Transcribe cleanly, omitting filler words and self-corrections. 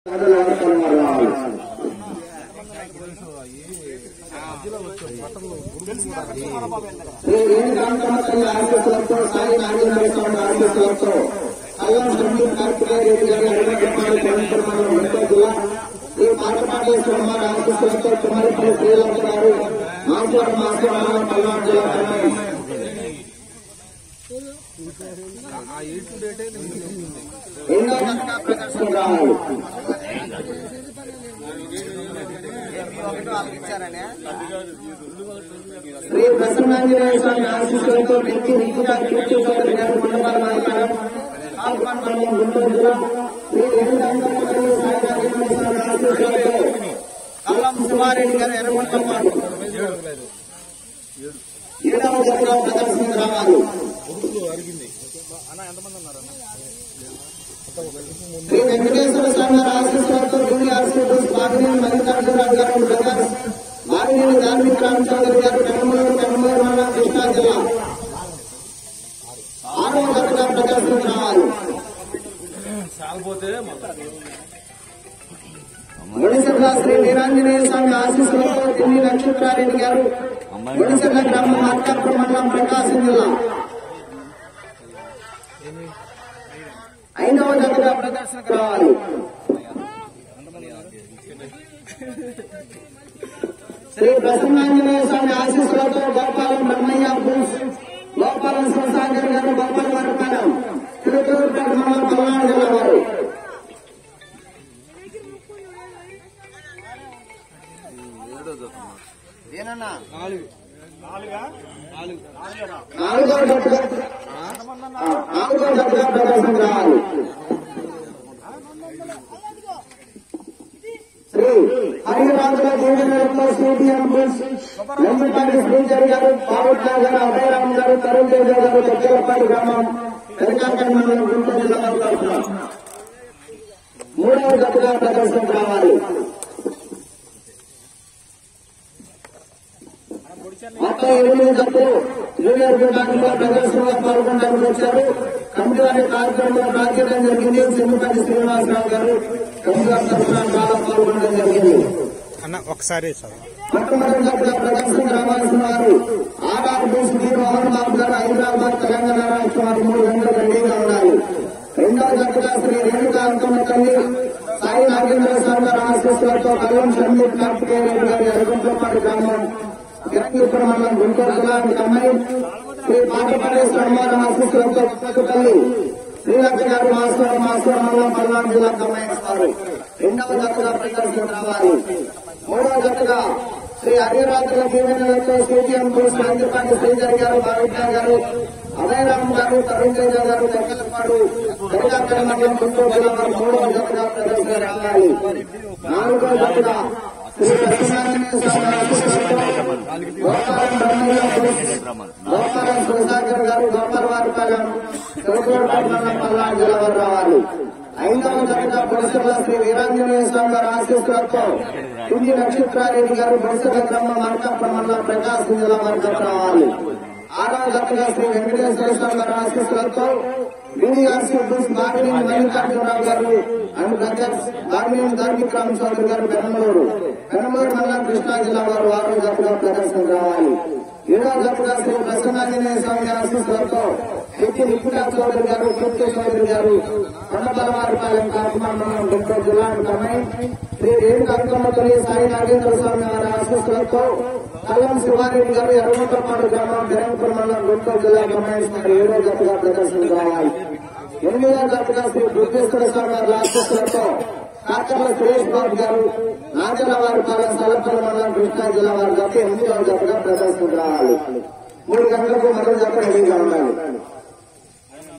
శ్రీ ప్రసన్నాంజనేయ స్వామి ఆశీస్సులతో వ్యక్తి రీతిగా కీర్తి చౌదరి గారు మండపాల నాయకులు ఆత్మమండలం గుంటూరు జిల్లా శ్రీ వెంకటేశ్వర స్వామి ఆశీస్సులతో కల్లం సుమారెడ్డి గారు ఎర్రగొండపాడు 7వ జతగా ప్రదర్శనకు రావాలి. శ్రీ వెంకటేశ్వర స్వామి ఆశీస్సులతో బాగినేని మల్లికార్జునరావు గారు బ్రదర్స్, బాగినేని ధార్మిక రామచంద్ర గారు పెనమలూరు మండలం కృష్ణా జిల్లా 6వ జతగా ప్రదర్శనకు రావాలి. గుడిసెల శ్రీ వీరాంజనేయ స్వామి ఆశీస్సులతో ఢిల్లీ నక్షత్రారెడ్డి గారు గుడిసెల గ్రామం మార్కాపురం మండలం ప్రకాశం జిల్లా 5వ జతగా ప్రదర్శనకు రావాలి. శ్రీ ప్రసన్నాంజనేయ స్వామి ఆశీస్సులతో గోపాలం బ్రహ్మయ్య బుల్స్, గోపాలం శివసాగర్ గారు గోపాల వరపాలెం తిరుపూరుపేట మండలం పల్నాడు జిల్లా వారు 4వ జతగా ప్రదర్శనకు రావాలి. శ్రీ హరిరాజుల దేవేంద్ర సిటిఎం బుల్స్, నంబిపాటి శ్రీజరి గారు, పావుట్ల గారు, అభయరామ్ గారు, తరుణ్ తేజ గారు, చక్కెలపాటి గ్రామం కరికాకర్ మండలం గుంటూరు జిల్లా తరఫున 3వ జతగా ప్రదర్శనకు రావాలి. మొత్తం 8 జట్లు జూనియర్ విభాగంలో ప్రదర్శనలో పాల్గొనడానికి వచ్చారు. కమిటీ వారి కార్యక్రమంలో బాధ్యతలు జరిగింది. చెన్నిపల్లి శ్రీనివాసరావు గారు కమిటీ వారి తరఫున చాలా పాల్గొనడం జరిగింది. మొట్టమొదటి జట్టుగా ప్రదర్శనకు రావాల్సిన వారు ఆర్ఆర్ బీస్ బి మోహన్ బాబు గారు, హైదరాబాద్ తెలంగాణ రాష్ట్రం వారు 3 గంటలు రెడీగా ఉండాలి. 2వ జట్టుగా శ్రీ రేణుకా అంకమ్మ తల్లి, సాయి నాగేంద్ర స్వామి గారు ఆశీస్సులతో కల్లం సందీప్ కార్తికేయ రెడ్డి గారి ఎర్రగుంట్లపాటి గ్రామం గిరంగిపురం మండలం గుంటూరు జిల్లా అమ్మాయి శ్రీ పాటపడేశ్వర అమ్మాయి ఆశీస్సులతో తల్లి శ్రీలక్ష గారు మాస్టర్ మండలం పల్నాడు జిల్లా అమ్మాయిస్తారు. 2వ జట్టుగా ప్రదర్శనకు రావాలి. 3వ జట్టుగా శ్రీ హరిరాజుల దీవెనలతో సిటిఎం బుల్స్ నందిపాటి శ్రీధర్ గారు, బావిట్ల గారు, అభయరామ్ గారు, తరుణ్ తేజ గారు, చక్కెలపాడు కరికాకర్ మండలం గుంటూరు జిల్లా వారు 3వ జట్టుగా ప్రదర్శనకు రావాలి. 4వ జట్టుగా శ్రీ ప్రసన్నాంజనేయ స్వామి ఆశీస్సులతో గోపాలం బ్రహ్మయ్య బుల్స్, గోపాలం శివసాగర్ గారు, గోపాల వారిపాలెం తిరుపూరుపేట మండలం పల్నాడు జిల్లా వారు రావాలి. 5వ జట్టుగా గుడిసెల శ్రీ వీరాంజనేయ స్వామి గారి ఆశీస్సులతో ఢిల్లీ నక్షత్రారెడ్డి గారు గుడిసెల గ్రామం మార్కాపురం మండలం ప్రకాశం జిల్లా వారు రావాలి. 6వ జట్టుగా శ్రీ వెంకటేశ్వర స్వామి గారి ఆశీస్సులతో బీడీఆర్సీ బుల్స్ బాగినేని మల్లికార్జునరావు గారు అండ్ బ్రదర్స్, బాగినేని ధార్మిక రామచంద్ర గారు పెనమలూరు మండలం కృష్ణా జిల్లా వారు 6వ జట్టుగా ప్రదర్శనకు రావాలి. 7వ జట్టుగా శ్రీ ప్రసన్నాంజనేయ స్వామి ఆశీస్సులతో వ్యక్తి లిఖితా చౌదరి గారు, కీర్తి చౌదరి గారు, కొండపలవారిపాలెం కాకినాడ మండలం గుంటూరు జిల్లా అమ్మాయి శ్రీ రేణుకా అంకమ్మ తల్లి, సాయి నాగేంద్ర స్వామి వారి ఆశీస్సులతో కల్లం శివారెడ్డి గారు, ఎర్రగుంట్లపాడు గ్రామం గిరంగిపురం మండలం గుంటూరు జిల్లా అమ్మాయి 7వ జట్టుగా ప్రదర్శనకు రావాలి. 8వ జట్టుగా శ్రీ బుద్ధేశ్వర స్వామి వారి ఆశీస్సులతో కాకర్ల సురేష్ బాబు గారు, నాగలవారిపాలెం సల్లపల్లి మండలం కృష్ణా జిల్లా వారి 8వ జట్టుగా ప్రదర్శనకు రావాలి. 3 గంటలకు మరో జట్టు రెడీగా ఉండాలి.